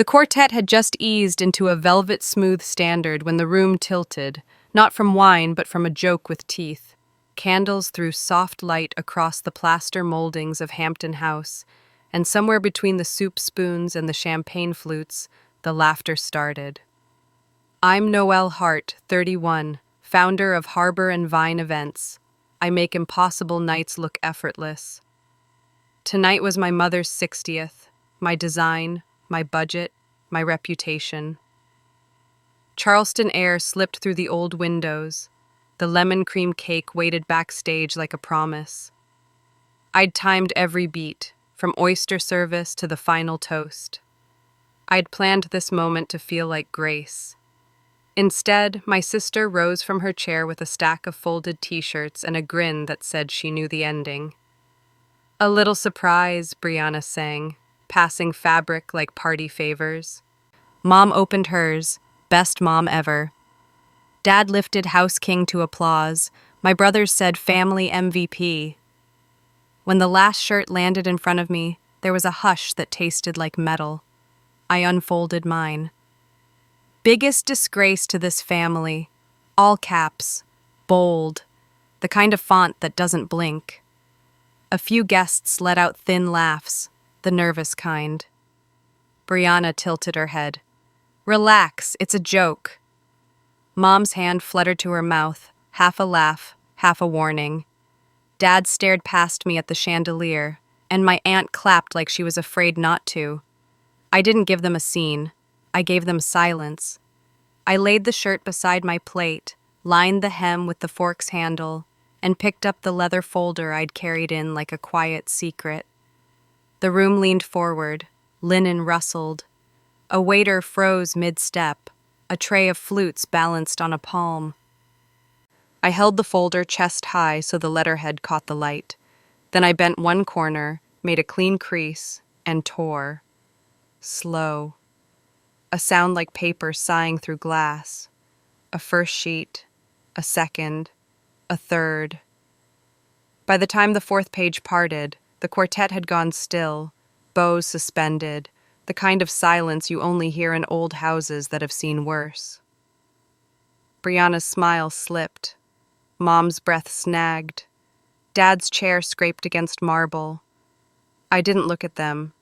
The quartet had just eased into a velvet-smooth standard when the room tilted, not from wine but from a joke with teeth. Candles threw soft light across the plaster moldings of Hampton House, and somewhere between the soup spoons and the champagne flutes, the laughter started. I'm Noelle Hart, 31, founder of Harbor and Vine Events. I make impossible nights look effortless. Tonight was my mother's 60th, my design, my budget, my reputation. Charleston air slipped through the old windows. The lemon cream cake waited backstage like a promise. I'd timed every beat, from oyster service to the final toast. I'd planned this moment to feel like grace. Instead, my sister rose from her chair with a stack of folded t-shirts and a grin that said she knew the ending. A little surprise, Brianna sang, passing fabric like party favors. Mom opened hers, best mom ever. Dad lifted House King to applause. My brothers said family MVP. When the last shirt landed in front of me, there was a hush that tasted like metal. I unfolded mine. Biggest disgrace to this family. All caps. Bold. The kind of font that doesn't blink. A few guests let out thin laughs, the nervous kind. Brianna tilted her head. Relax, it's a joke. Mom's hand fluttered to her mouth, half a laugh, half a warning. Dad stared past me at the chandelier, and my aunt clapped like she was afraid not to. I didn't give them a scene. I gave them silence. I laid the shirt beside my plate, lined the hem with the fork's handle, and picked up the leather folder I'd carried in like a quiet secret. The room leaned forward, linen rustled. A waiter froze mid-step, a tray of flutes balanced on a palm. I held the folder chest high so the letterhead caught the light. Then I bent one corner, made a clean crease, and tore. Slow. A sound like paper sighing through glass. A first sheet, a second, a third. By the time the fourth page parted, the quartet had gone still, bows suspended, the kind of silence you only hear in old houses that have seen worse. Brianna's smile slipped. Mom's breath snagged. Dad's chair scraped against marble. I didn't look at them.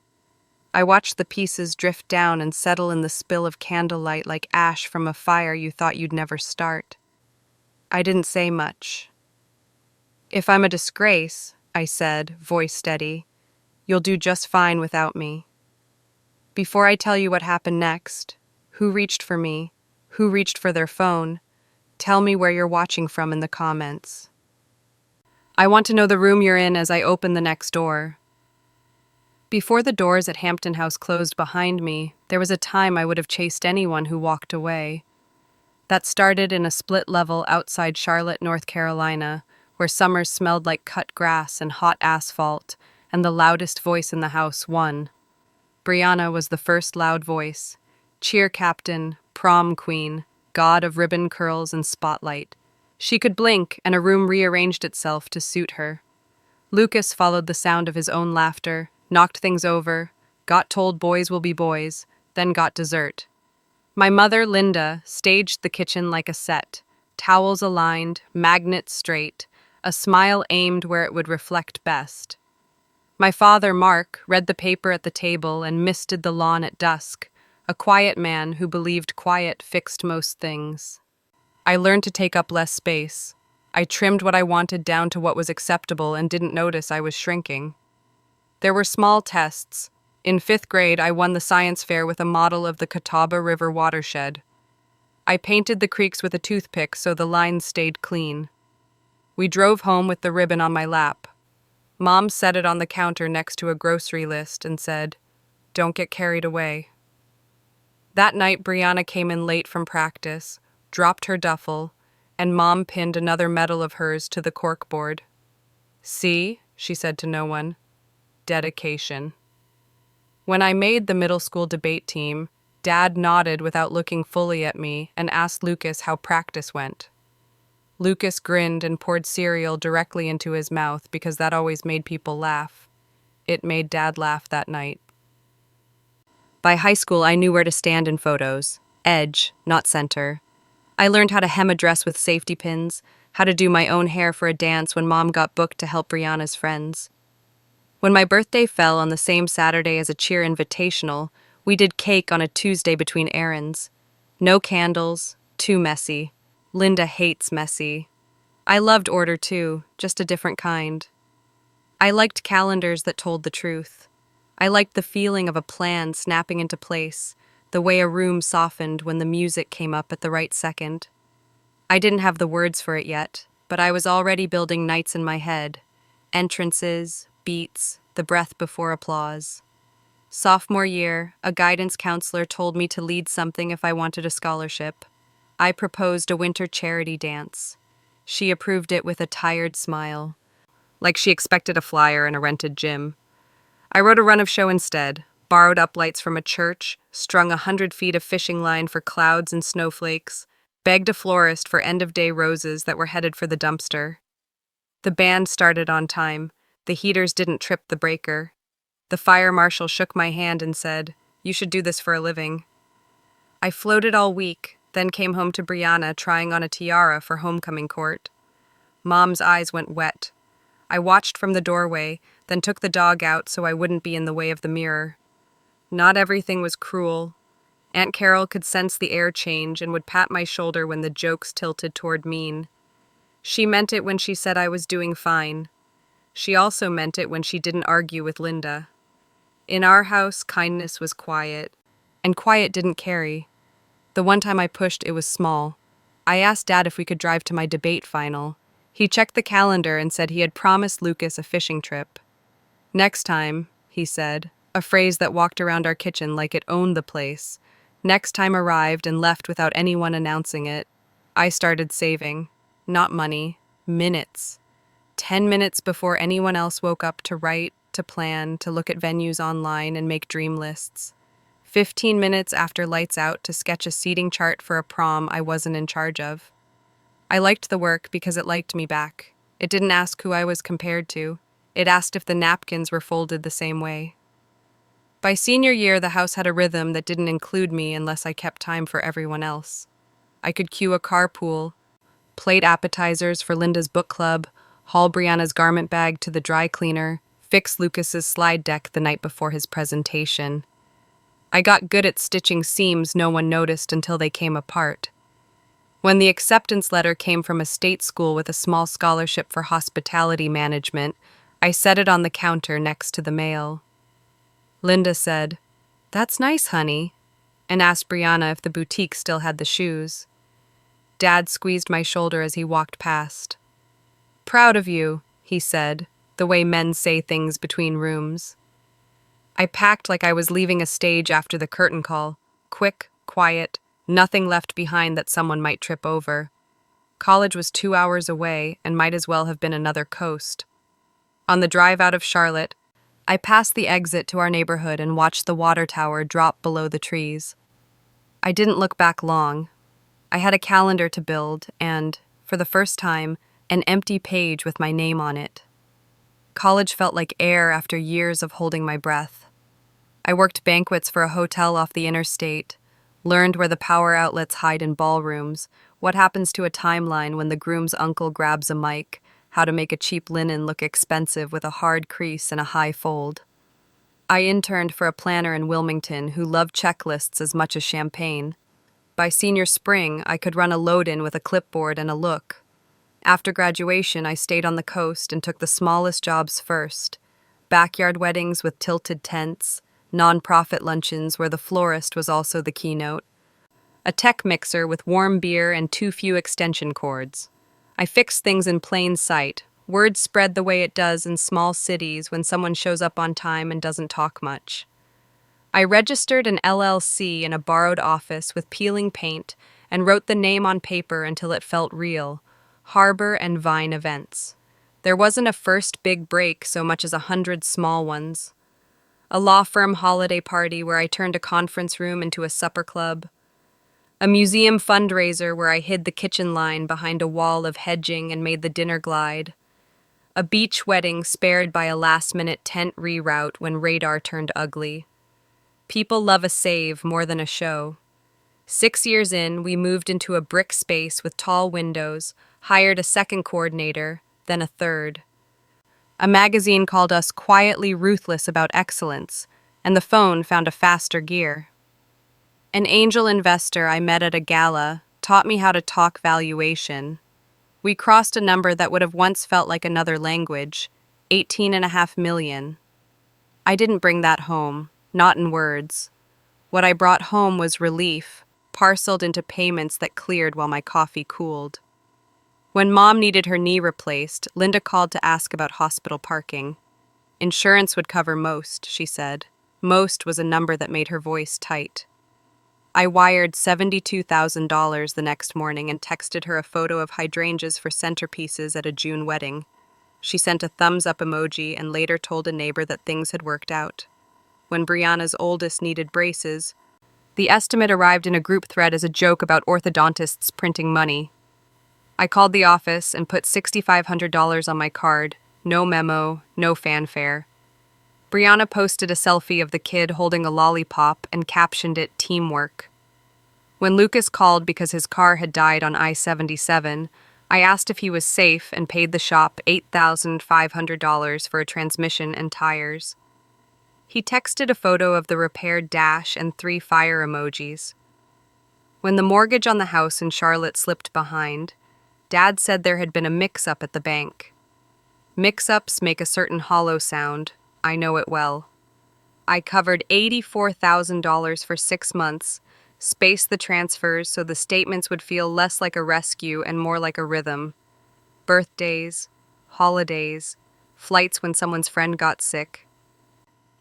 I watched the pieces drift down and settle in the spill of candlelight like ash from a fire you thought you'd never start. I didn't say much. If I'm a disgrace, I said, voice steady, you'll do just fine without me. Before I tell you what happened next, who reached for me, who reached for their phone, tell me where you're watching from in the comments. I want to know the room you're in as I open the next door. Before the doors at Hampton House closed behind me, there was a time I would have chased anyone who walked away. That started in a split level outside Charlotte, North Carolina, where summers smelled like cut grass and hot asphalt, and the loudest voice in the house won. Brianna was the first loud voice. Cheer captain, prom queen, god of ribbon curls and spotlight. She could blink, and a room rearranged itself to suit her. Lucas followed the sound of his own laughter, knocked things over, got told boys will be boys, then got dessert. My mother, Linda, staged the kitchen like a set, towels aligned, magnets straight, a smile aimed where it would reflect best. My father, Mark, read the paper at the table and misted the lawn at dusk, a quiet man who believed quiet fixed most things. I learned to take up less space. I trimmed what I wanted down to what was acceptable and didn't notice I was shrinking. There were small tests. In 5th grade, I won the science fair with a model of the Catawba River watershed. I painted the creeks with a toothpick so the lines stayed clean. We drove home with the ribbon on my lap. Mom set it on the counter next to a grocery list and said, "Don't get carried away." That night, Brianna came in late from practice, dropped her duffel, and Mom pinned another medal of hers to the corkboard. "See," she said to no one, "dedication." When I made the middle school debate team, Dad nodded without looking fully at me and asked Lucas how practice went. Lucas grinned and poured cereal directly into his mouth because that always made people laugh. It made Dad laugh that night. By high school, I knew where to stand in photos. Edge, not center. I learned how to hem a dress with safety pins, how to do my own hair for a dance when Mom got booked to help Brianna's friends. When my birthday fell on the same Saturday as a cheer invitational, we did cake on a Tuesday between errands. No candles, too messy. Linda hates messy. I loved order too, just a different kind. I liked calendars that told the truth. I liked the feeling of a plan snapping into place, the way a room softened when the music came up at the right second. I didn't have the words for it yet, but I was already building nights in my head. Entrances, beats, the breath before applause. Sophomore year, a guidance counselor told me to lead something if I wanted a scholarship. I proposed a winter charity dance. She approved it with a tired smile, like she expected a flyer in a rented gym. I wrote a run of show instead, borrowed uplights from a church, strung 100 feet of fishing line for clouds and snowflakes, begged a florist for end-of-day roses that were headed for the dumpster. The band started on time. The heaters didn't trip the breaker. The fire marshal shook my hand and said, "You should do this for a living." I floated all week, then came home to Brianna trying on a tiara for homecoming court. Mom's eyes went wet. I watched from the doorway, then took the dog out so I wouldn't be in the way of the mirror. Not everything was cruel. Aunt Carol could sense the air change and would pat my shoulder when the jokes tilted toward mean. She meant it when she said I was doing fine. She also meant it when she didn't argue with Linda. In our house, kindness was quiet, and quiet didn't carry. The one time I pushed, it was small. I asked Dad if we could drive to my debate final. He checked the calendar and said he had promised Lucas a fishing trip. "Next time," he said, a phrase that walked around our kitchen like it owned the place. Next time arrived and left without anyone announcing it. I started saving. Not money, minutes. 10 minutes before anyone else woke up to write, to plan, to look at venues online and make dream lists. 15 minutes after lights out to sketch a seating chart for a prom I wasn't in charge of. I liked the work because it liked me back. It didn't ask who I was compared to. It asked if the napkins were folded the same way. By senior year, the house had a rhythm that didn't include me unless I kept time for everyone else. I could cue a carpool, plate appetizers for Linda's book club, haul Brianna's garment bag to the dry cleaner, fix Lucas's slide deck the night before his presentation. I got good at stitching seams no one noticed until they came apart. When the acceptance letter came from a state school with a small scholarship for hospitality management, I set it on the counter next to the mail. Linda said, "That's nice, honey," and asked Brianna if the boutique still had the shoes. Dad squeezed my shoulder as he walked past. "Proud of you," he said, the way men say things between rooms. I packed like I was leaving a stage after the curtain call. Quick, quiet, nothing left behind that someone might trip over. College was 2 hours away and might as well have been another coast. On the drive out of Charlotte, I passed the exit to our neighborhood and watched the water tower drop below the trees. I didn't look back long. I had a calendar to build and, for the first time, an empty page with my name on it. College felt like air after years of holding my breath. I worked banquets for a hotel off the interstate, learned where the power outlets hide in ballrooms, what happens to a timeline when the groom's uncle grabs a mic, how to make a cheap linen look expensive with a hard crease and a high fold. I interned for a planner in Wilmington who loved checklists as much as champagne. By senior spring, I could run a load-in with a clipboard and a look. After graduation, I stayed on the coast and took the smallest jobs first. Backyard weddings with tilted tents, non-profit luncheons where the florist was also the keynote, a tech mixer with warm beer and too few extension cords. I fixed things in plain sight. Word spread the way it does in small cities when someone shows up on time and doesn't talk much. I registered an LLC in a borrowed office with peeling paint and wrote the name on paper until it felt real. Harbor and Vine Events. There wasn't a first big break so much as 100 small ones. A law firm holiday party where I turned a conference room into a supper club. A museum fundraiser where I hid the kitchen line behind a wall of hedging and made the dinner glide. A beach wedding spared by a last-minute tent reroute when radar turned ugly. People love a save more than a show. 6 years in, we moved into a brick space with tall windows, hired a second coordinator, then a third. A magazine called us quietly ruthless about excellence, and the phone found a faster gear. An angel investor I met at a gala taught me how to talk valuation. We crossed a number that would have once felt like another language, 18.5 million. I didn't bring that home, not in words. What I brought home was relief, parceled into payments that cleared while my coffee cooled. When Mom needed her knee replaced, Linda called to ask about hospital parking. Insurance would cover most, she said. Most was a number that made her voice tight. I wired $72,000 the next morning and texted her a photo of hydrangeas for centerpieces at a June wedding. She sent a thumbs-up emoji and later told a neighbor that things had worked out. When Brianna's oldest needed braces, the estimate arrived in a group thread as a joke about orthodontists printing money. I called the office and put $6,500 on my card. No memo, no fanfare. Brianna posted a selfie of the kid holding a lollipop and captioned it teamwork. When Lucas called because his car had died on I-77, I asked if he was safe and paid the shop $8,500 for a transmission and tires. He texted a photo of the repaired dash and 3 fire emojis. When the mortgage on the house in Charlotte slipped behind, Dad said there had been a mix-up at the bank. Mix-ups make a certain hollow sound. I know it well. I covered $84,000 for 6 months, spaced the transfers so the statements would feel less like a rescue and more like a rhythm. Birthdays, holidays, flights when someone's friend got sick.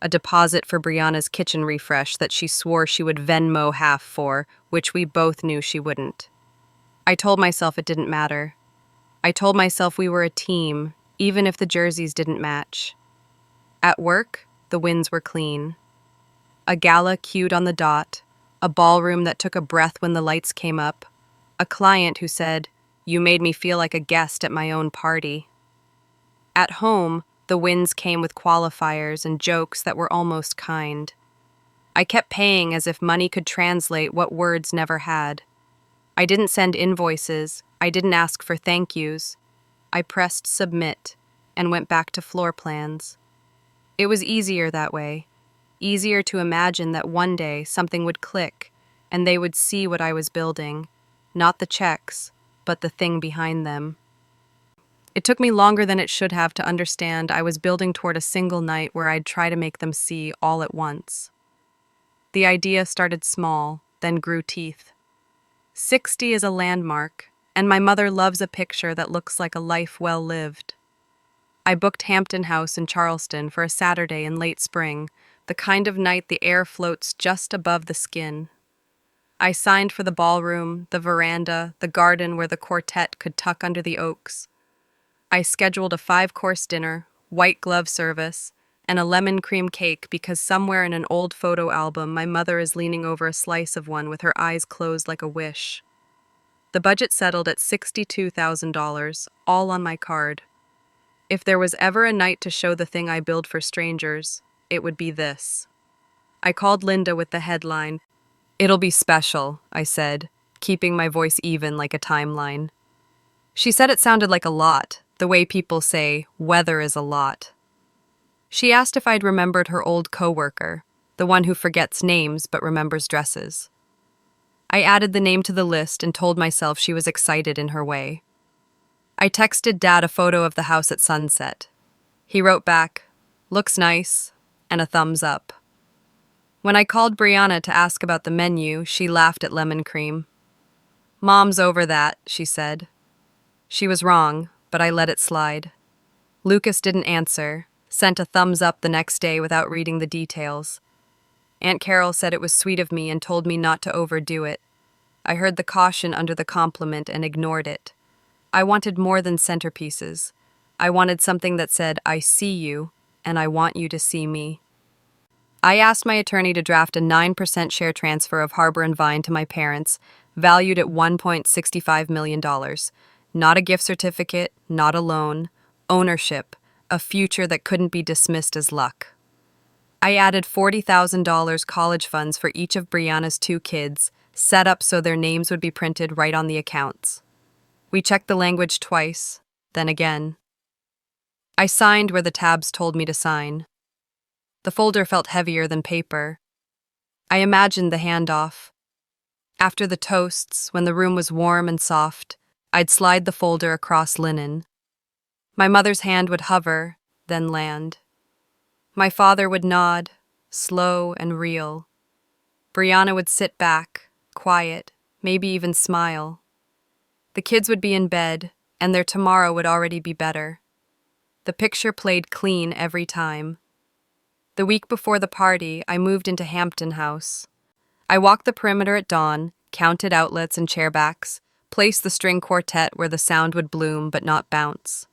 A deposit for Brianna's kitchen refresh that she swore she would Venmo half for, which we both knew she wouldn't. I told myself it didn't matter. I told myself we were a team, even if the jerseys didn't match. At work, the wins were clean. A gala cued on the dot, a ballroom that took a breath when the lights came up, a client who said, "You made me feel like a guest at my own party." At home, the wins came with qualifiers and jokes that were almost kind. I kept paying as if money could translate what words never had. I didn't send invoices, I didn't ask for thank yous. I pressed submit and went back to floor plans. It was easier that way, easier to imagine that one day something would click and they would see what I was building, not the checks, but the thing behind them. It took me longer than it should have to understand I was building toward a single night where I'd try to make them see all at once. The idea started small, then grew teeth. 60 is a landmark, and my mother loves a picture that looks like a life well lived. I booked Hampton House in Charleston for a Saturday in late spring, the kind of night the air floats just above the skin. I signed for the ballroom, the veranda, the garden where the quartet could tuck under the oaks. I scheduled a 5-course dinner, white glove service, and a lemon cream cake because somewhere in an old photo album my mother is leaning over a slice of one with her eyes closed like a wish. The budget settled at $62,000, all on my card. If there was ever a night to show the thing I build for strangers, it would be this. I called Linda with the headline. "It'll be special," I said, keeping my voice even like a timeline. She said it sounded like a lot, the way people say, weather is a lot. She asked if I'd remembered her old coworker, the one who forgets names but remembers dresses. I added the name to the list and told myself she was excited in her way. I texted Dad a photo of the house at sunset. He wrote back, "Looks nice," and a thumbs up. When I called Brianna to ask about the menu, she laughed at lemon cream. "Mom's over that," she said. She was wrong, but I let it slide. Lucas didn't answer, sent a thumbs up the next day without reading the details. Aunt Carol said it was sweet of me and told me not to overdo it. I heard the caution under the compliment and ignored it. I wanted more than centerpieces. I wanted something that said, "I see you, and I want you to see me." I asked my attorney to draft a 9% share transfer of Harbor and Vine to my parents, valued at $1.65 million. Not a gift certificate, not a loan. Ownership, a future that couldn't be dismissed as luck. I added $40,000 college funds for each of Brianna's 2 kids, set up so their names would be printed right on the accounts. We checked the language twice, then again. I signed where the tabs told me to sign. The folder felt heavier than paper. I imagined the handoff. After the toasts, when the room was warm and soft, I'd slide the folder across linen. My mother's hand would hover, then land. My father would nod, slow and real. Brianna would sit back, quiet, maybe even smile. The kids would be in bed, and their tomorrow would already be better. The picture played clean every time. The week before the party, I moved into Hampton House. I walked the perimeter at dawn, counted outlets and chairbacks, placed the string quartet where the sound would bloom but not bounce.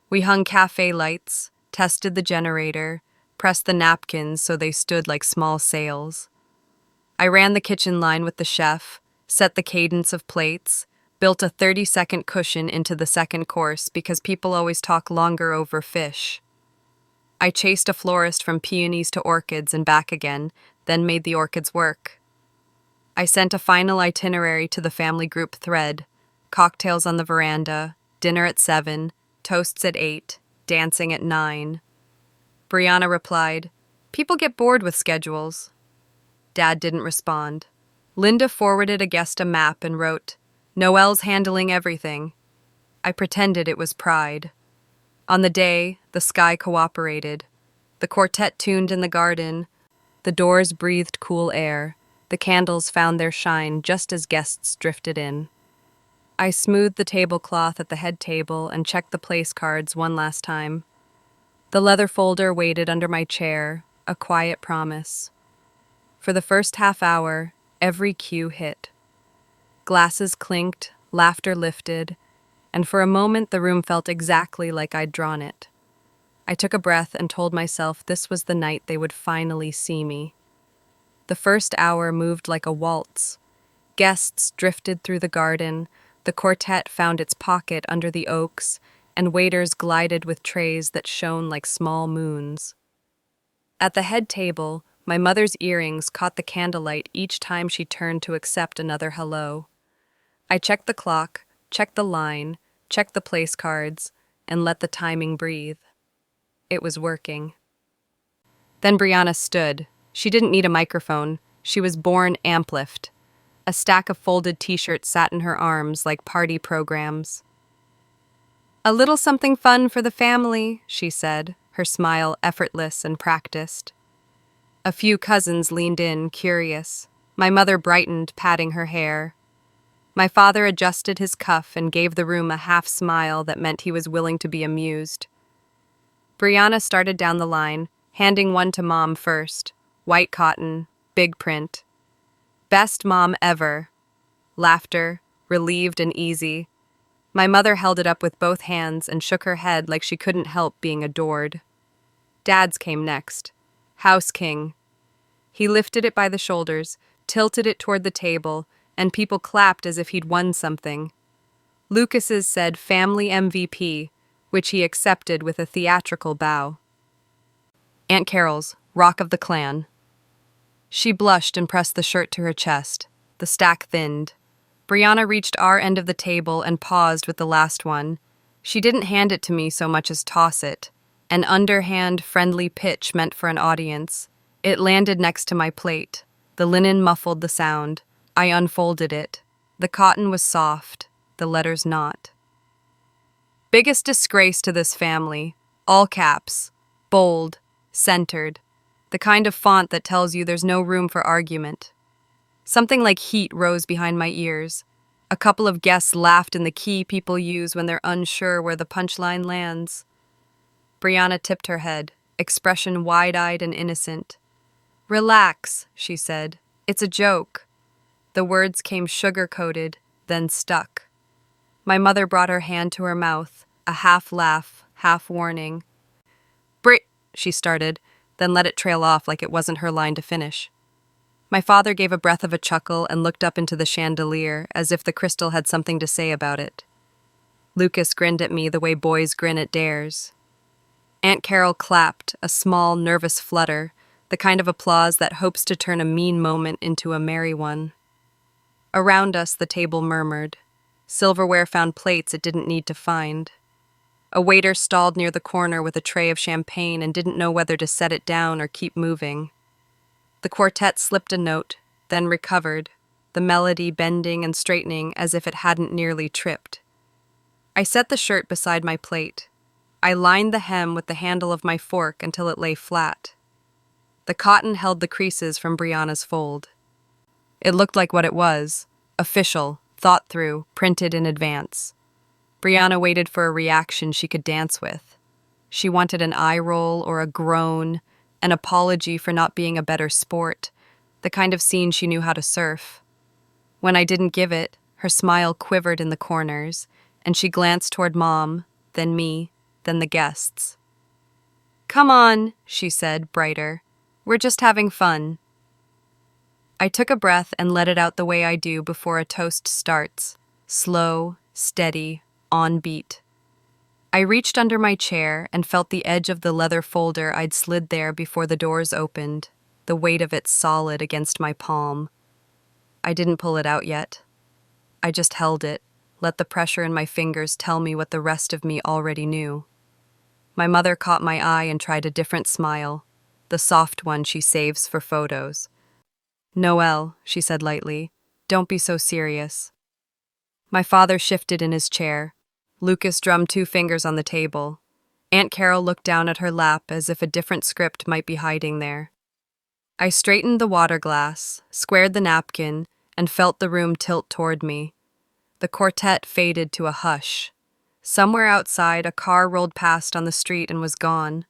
We hung cafe lights, tested the generator, pressed the napkins so they stood like small sails. I ran the kitchen line with the chef, set the cadence of plates, built a 30-second cushion into the second course because people always talk longer over fish. I chased a florist from peonies to orchids and back again, then made the orchids work. I sent a final itinerary to the family group thread: cocktails on the veranda, dinner at 7, toasts at 8, dancing at 9. Brianna replied, "People get bored with schedules." Dad didn't respond. Linda forwarded a guest a map and wrote, "Noelle's handling everything." I pretended it was pride. On the day, the sky cooperated. The quartet tuned in the garden. The doors breathed cool air. The candles found their shine just as guests drifted in. I smoothed the tablecloth at the head table and checked the place cards one last time. The leather folder waited under my chair, a quiet promise. For the first half hour, every cue hit. Glasses clinked, laughter lifted, and for a moment the room felt exactly like I'd drawn it. I took a breath and told myself this was the night they would finally see me. The first hour moved like a waltz. Guests drifted through the garden, the quartet found its pocket under the oaks, and waiters glided with trays that shone like small moons. At the head table, my mother's earrings caught the candlelight each time she turned to accept another hello. I checked the clock, checked the line, checked the place cards, and let the timing breathe. It was working. Then Brianna stood. She didn't need a microphone. She was born amplified. A stack of folded t-shirts sat in her arms like party programs. "A little something fun for the family," she said, her smile effortless and practiced. A few cousins leaned in, curious. My mother brightened, patting her hair. My father adjusted his cuff and gave the room a half smile that meant he was willing to be amused. Brianna started down the line, handing one to Mom first. White cotton, big print. "Best mom ever." Laughter, relieved and easy. My mother held it up with both hands and shook her head like she couldn't help being adored. Dad's came next. House King. He lifted it by the shoulders, tilted it toward the table, and people clapped as if he'd won something. Lucas's said Family MVP, which he accepted with a theatrical bow. Aunt Carol's, Rock of the Clan. She blushed and pressed the shirt to her chest. The stack thinned. Brianna reached our end of the table and paused with the last one. She didn't hand it to me so much as toss it. An underhand, friendly pitch meant for an audience. It landed next to my plate. The linen muffled the sound. I unfolded it. The cotton was soft, the letters not. "Biggest disgrace to this family." All caps. Bold. Centered. The kind of font that tells you there's no room for argument. Something like heat rose behind my ears. A couple of guests laughed in the key people use when they're unsure where the punchline lands. Brianna tipped her head, expression wide-eyed and innocent. "Relax," she said. "It's a joke." The words came sugar-coated, then stuck. My mother brought her hand to her mouth, a half laugh, half warning. "Brit," she started, then let it trail off like it wasn't her line to finish. My father gave a breath of a chuckle and looked up into the chandelier, as if the crystal had something to say about it. Lucas grinned at me the way boys grin at dares. Aunt Carol clapped, a small, nervous flutter. the kind of applause that hopes to turn a mean moment into a merry one. Around us, the table murmured. Silverware found plates it didn't need to find. A waiter stalled near the corner with a tray of champagne and didn't know whether to set it down or keep moving. The quartet slipped a note, then recovered, the melody bending and straightening as if it hadn't nearly tripped. I set the shirt beside my plate. I lined the hem with the handle of my fork until it lay flat. The cotton held the creases from Brianna's fold. It looked like what it was, official, thought through, printed in advance. Brianna waited for a reaction she could dance with. She wanted an eye roll or a groan, an apology for not being a better sport, the kind of scene she knew how to surf. When I didn't give it, her smile quivered in the corners, and she glanced toward Mom, then me, then the guests. "Come on," she said, brighter. "We're just having fun." I took a breath and let it out the way I do before a toast starts, slow, steady, on beat. I reached under my chair and felt the edge of the leather folder I'd slid there before the doors opened, the weight of it solid against my palm. I didn't pull it out yet. I just held it, let the pressure in my fingers tell me what the rest of me already knew. My mother caught my eye and tried a different smile, the soft one she saves for photos. "Noelle," she said lightly, "don't be so serious." My father shifted in his chair. Lucas drummed 2 fingers on the table. Aunt Carol looked down at her lap as if a different script might be hiding there. I straightened the water glass, squared the napkin, and felt the room tilt toward me. The quartet faded to a hush. Somewhere outside, a car rolled past on the street and was gone.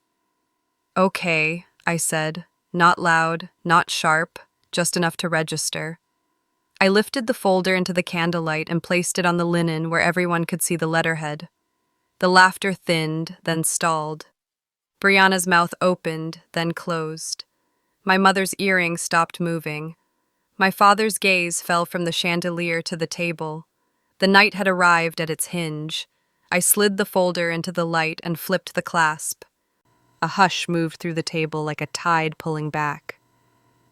"Okay," I said, not loud, not sharp, just enough to register. I lifted the folder into the candlelight and placed it on the linen where everyone could see the letterhead. The laughter thinned, then stalled. Brianna's mouth opened, then closed. My mother's earring stopped moving. My father's gaze fell from the chandelier to the table. The night had arrived at its hinge. I slid the folder into the light and flipped the clasp. A hush moved through the table like a tide pulling back.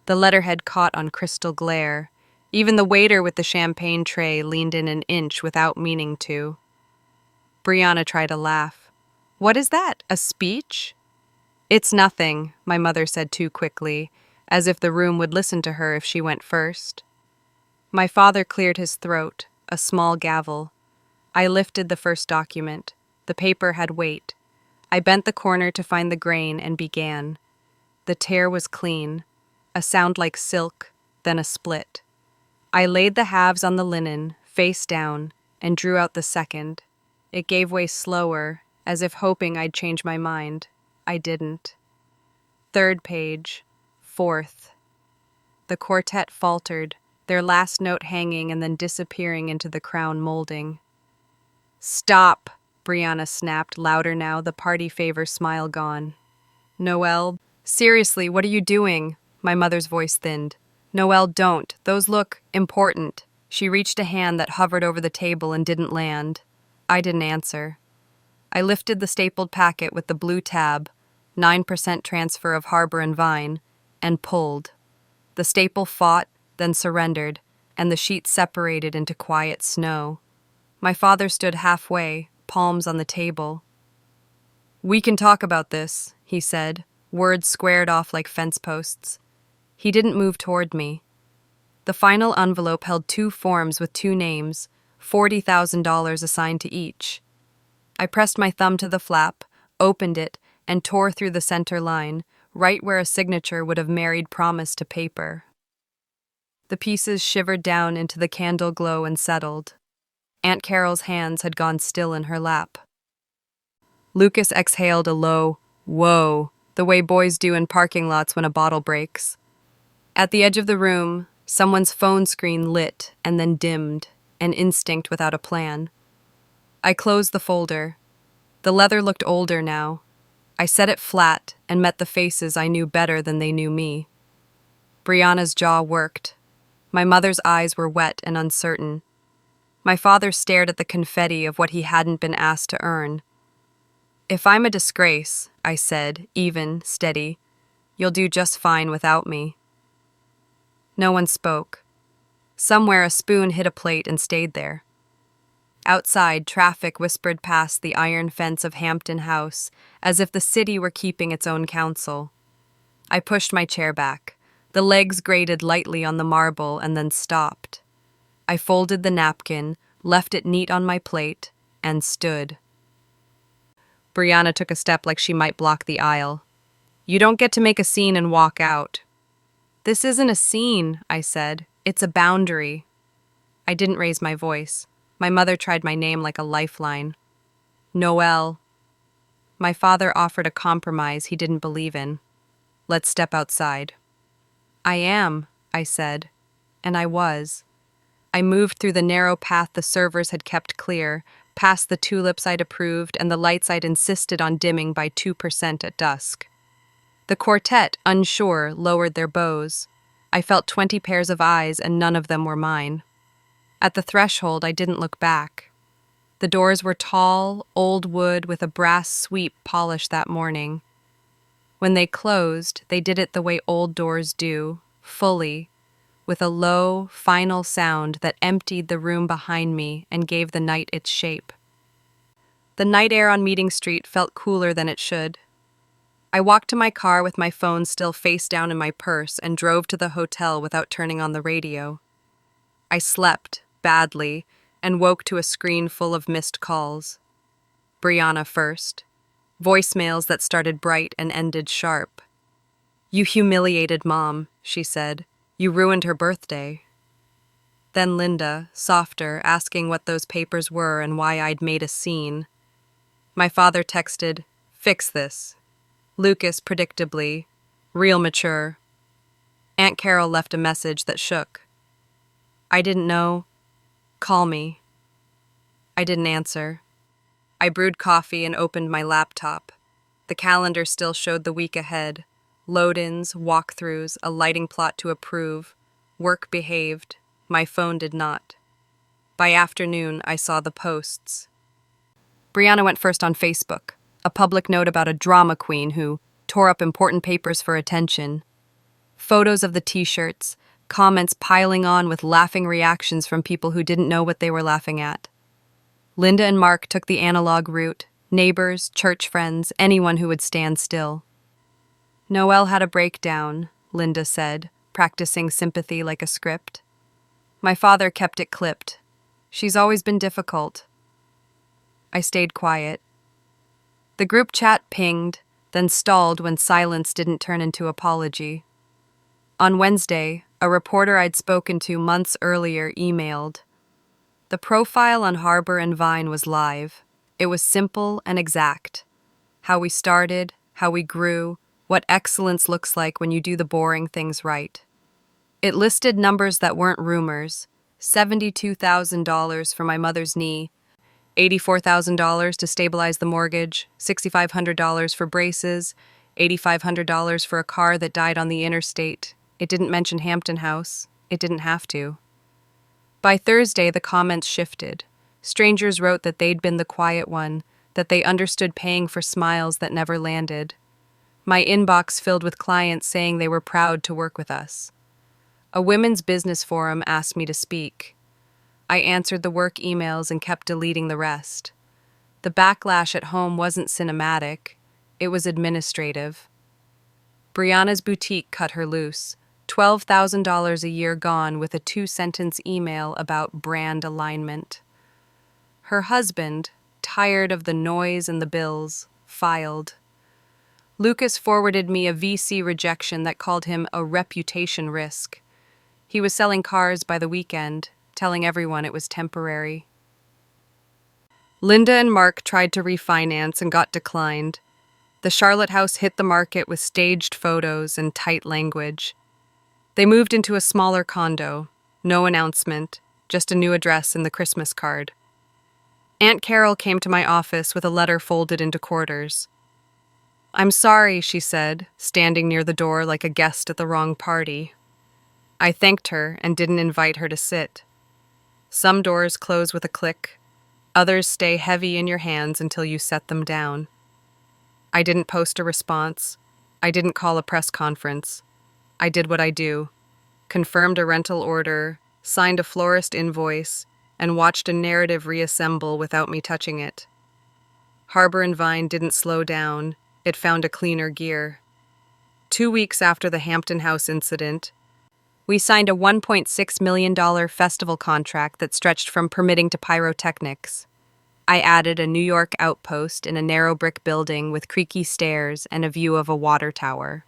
The letterhead caught on crystal glare. Even the waiter with the champagne tray leaned in an inch without meaning to. Brianna tried a laugh. "What is that, a speech?" "It's nothing," my mother said too quickly, as if the room would listen to her if she went first. My father cleared his throat, a small gavel. I lifted the first document. The paper had weight. I bent the corner to find the grain and began. The tear was clean, a sound like silk, then a split. I laid the halves on the linen, face down, and drew out the second. It gave way slower, as if hoping I'd change my mind. I didn't. 3rd page. 4th. The quartet faltered, their last note hanging and then disappearing into the crown molding. "Stop!" Brianna snapped, louder now, the party favor smile gone. "Noelle, seriously, what are you doing?" My mother's voice thinned. "Noelle, don't. Those look important." She reached a hand that hovered over the table and didn't land. I didn't answer. I lifted the stapled packet with the blue tab, 9% transfer of Harbor and Vine, and pulled. The staple fought, then surrendered, and the sheet separated into quiet snow. My father stood halfway, palms on the table. "We can talk about this," he said, words squared off like fence posts. He didn't move toward me. The final envelope held 2 forms with 2 names, $40,000 assigned to each. I pressed my thumb to the flap, opened it, and tore through the center line, right where a signature would have married promise to paper. The pieces shivered down into the candle glow and settled. Aunt Carol's hands had gone still in her lap. Lucas exhaled a low, "Whoa," the way boys do in parking lots when a bottle breaks. At the edge of the room, someone's phone screen lit and then dimmed, an instinct without a plan. I closed the folder. The leather looked older now. I set it flat and met the faces I knew better than they knew me. Brianna's jaw worked. My mother's eyes were wet and uncertain. My father stared at the confetti of what he hadn't been asked to earn. "If I'm a disgrace," I said, even, steady, You'll do just fine without me." No one spoke. Somewhere a spoon hit a plate and stayed there. Outside, traffic whispered past the iron fence of Hampton House, as if the city were keeping its own counsel. I pushed my chair back. The legs grated lightly on the marble and then stopped. I folded the napkin, left it neat on my plate, and stood. Brianna took a step like she might block the aisle. "You don't get to make a scene and walk out." "This isn't a scene," I said. "It's a boundary." I didn't raise my voice. My mother tried my name like a lifeline. "Noelle." My father offered a compromise he didn't believe in. "Let's step outside." "I am," I said, and I was. I moved through the narrow path the servers had kept clear, past the tulips I'd approved and the lights I'd insisted on dimming by 2% at dusk. The quartet, unsure, lowered their bows. I felt 20 pairs of eyes, and none of them were mine. At the threshold, I didn't look back. The doors were tall, old wood with a brass sweep polished that morning. When they closed, they did it the way old doors do, fully, with a low, final sound that emptied the room behind me and gave the night its shape. The night air on Meeting Street felt cooler than it should. I walked to my car with my phone still face down in my purse and drove to the hotel without turning on the radio. I slept, badly, and woke to a screen full of missed calls. Brianna first. Voicemails that started bright and ended sharp. "You humiliated Mom," she said. "You ruined her birthday." Then Linda, softer, asking what those papers were and why I'd made a scene. My father texted, "Fix this." Lucas, predictably, "Real mature." Aunt Carol left a message that shook. "I didn't know. Call me." I didn't answer. I brewed coffee and opened my laptop. The calendar still showed the week ahead. Load-ins, walkthroughs, a lighting plot to approve. Work behaved. My phone did not. By afternoon, I saw the posts. Brianna went first on Facebook, a public note about a drama queen who tore up important papers for attention. Photos of the t-shirts, comments piling on with laughing reactions from people who didn't know what they were laughing at. Linda and Mark took the analog route, neighbors, church friends, anyone who would stand still. "Noelle had a breakdown," Linda said, practicing sympathy like a script. My father kept it clipped. "She's always been difficult." I stayed quiet. The group chat pinged, then stalled when silence didn't turn into apology. On Wednesday, a reporter I'd spoken to months earlier emailed. The profile on Harbor and Vine was live. It was simple and exact. How we started, how we grew, what excellence looks like when you do the boring things right. It listed numbers that weren't rumors: $72,000 for my mother's knee, $84,000 to stabilize the mortgage, $6,500 for braces, $8,500 for a car that died on the interstate. It didn't mention Hampton House. It didn't have to. By Thursday, the comments shifted. Strangers wrote that they'd been the quiet one, that they understood paying for smiles that never landed. My inbox filled with clients saying they were proud to work with us. A women's business forum asked me to speak. I answered the work emails and kept deleting the rest. The backlash at home wasn't cinematic. It was administrative. Brianna's boutique cut her loose. $12,000 a year gone with a 2-sentence email about brand alignment. Her husband, tired of the noise and the bills, filed. Lucas forwarded me a VC rejection that called him a reputation risk. He was selling cars by the weekend, telling everyone it was temporary. Linda and Mark tried to refinance and got declined. The Charlotte house hit the market with staged photos and tight language. They moved into a smaller condo. No announcement, just a new address in the Christmas card. Aunt Carol came to my office with a letter folded into quarters. "I'm sorry," she said, standing near the door like a guest at the wrong party. I thanked her and didn't invite her to sit. Some doors close with a click. Others stay heavy in your hands until you set them down. I didn't post a response. I didn't call a press conference. I did what I do: confirmed a rental order, signed a florist invoice, and watched a narrative reassemble without me touching it. Harbor and Vine didn't slow down, it found a cleaner gear. 2 weeks after the Hampton House incident, we signed a $1.6 million festival contract that stretched from permitting to pyrotechnics. I added a New York outpost in a narrow brick building with creaky stairs and a view of a water tower.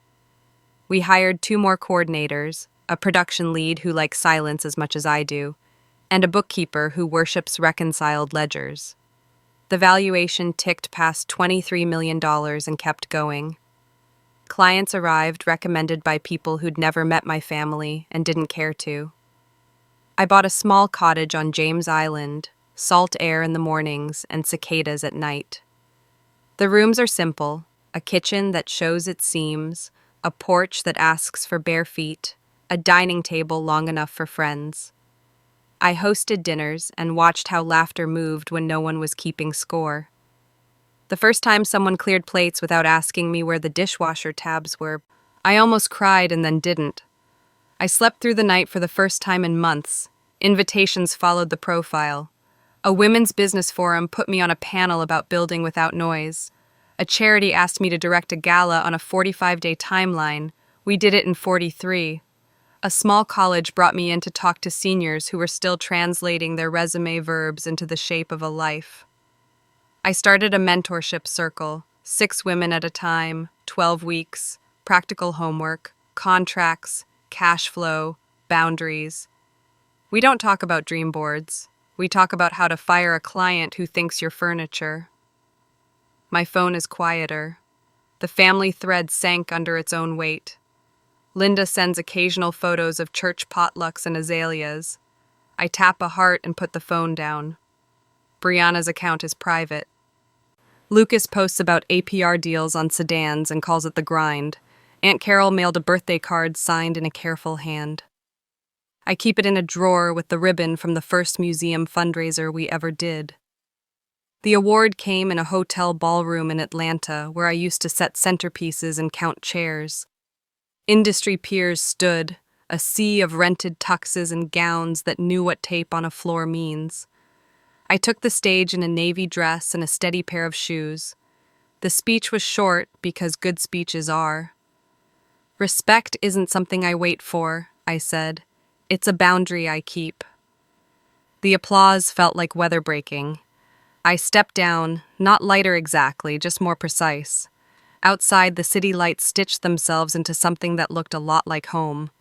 We hired 2 more coordinators, a production lead who likes silence as much as I do, and a bookkeeper who worships reconciled ledgers. The valuation ticked past $23 million and kept going. Clients arrived recommended by people who'd never met my family and didn't care to. I bought a small cottage on James Island, salt air in the mornings and cicadas at night. The rooms are simple: a kitchen that shows its seams, a porch that asks for bare feet, a dining table long enough for friends. I hosted dinners and watched how laughter moved when no one was keeping score. The first time someone cleared plates without asking me where the dishwasher tabs were, I almost cried and then didn't. I slept through the night for the first time in months. Invitations followed the profile. A women's business forum put me on a panel about building without noise. A charity asked me to direct a gala on a 45-day timeline. We did it in 43. A small college brought me in to talk to seniors who were still translating their resume verbs into the shape of a life. I started a mentorship circle, 6 women at a time, 12 weeks, practical homework, contracts, cash flow, boundaries. We don't talk about dream boards. We talk about how to fire a client who thinks you're furniture. My phone is quieter. The family thread sank under its own weight. Linda sends occasional photos of church potlucks and azaleas. I tap a heart and put the phone down. Brianna's account is private. Lucas posts about APR deals on sedans and calls it the grind. Aunt Carol mailed a birthday card signed in a careful hand. I keep it in a drawer with the ribbon from the first museum fundraiser we ever did. The award came in a hotel ballroom in Atlanta where I used to set centerpieces and count chairs. Industry peers stood, a sea of rented tuxes and gowns that knew what tape on a floor means. I took the stage in a navy dress and a steady pair of shoes. The speech was short because good speeches are. Respect isn't something I wait for, I said. It's a boundary I keep. The applause felt like weather breaking. I stepped down, not lighter exactly, just more precise. Outside, the city lights stitched themselves into something that looked a lot like home.